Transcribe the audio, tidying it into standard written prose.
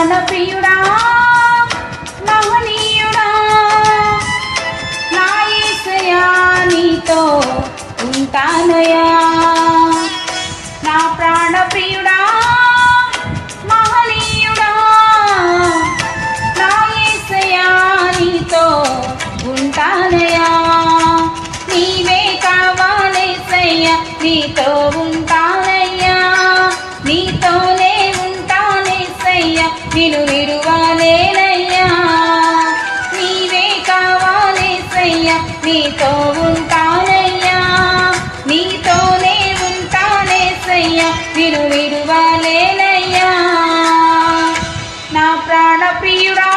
ప్రాణప్రియుడా మహనీయుడా నా యేసయ్యా నీతో ఉంటానయ్యా నా ప్రాణప్రియుడా మహనీయుడా నా యేసయ్యా నీతో ఉంటానయ్యా నీవే కావాలేసయ్యా నీతో ఉంటానయ్యా నీతోనే ఉంటానేసయ్యా నిన్ను విడువలేనయ్యా నీవే కావాలేసయ్యా నీతో ఉంటానయ్యా నీతోనే ఉంటానేసయ్యా నిన్ను విడువలేనయ్యా నా ప్రాణప్రియుడా